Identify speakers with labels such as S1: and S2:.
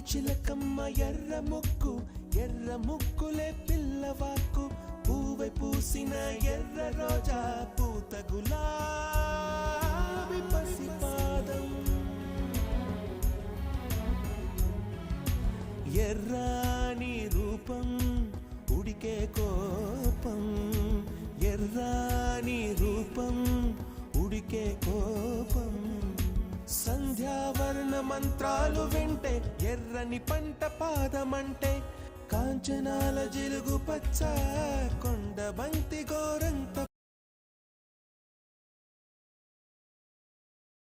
S1: చిలకమ్మ ఎర్ర ముక్కులే పిల్లవాకు పూవై పూసిన ఎర్ర రోజా పూత గులాబీ పసిపాదం ఎర్రాని రూపం ఉడికే కోపం ఎర్రాని రూపం ఉడికే కోపం సంధ్యావర్ణ మంత్రాలు వింటే ఎర్రని పంట పాదమంటే కాంచనాల జిలుగు పచ్చ కొండ బంతి గోరంత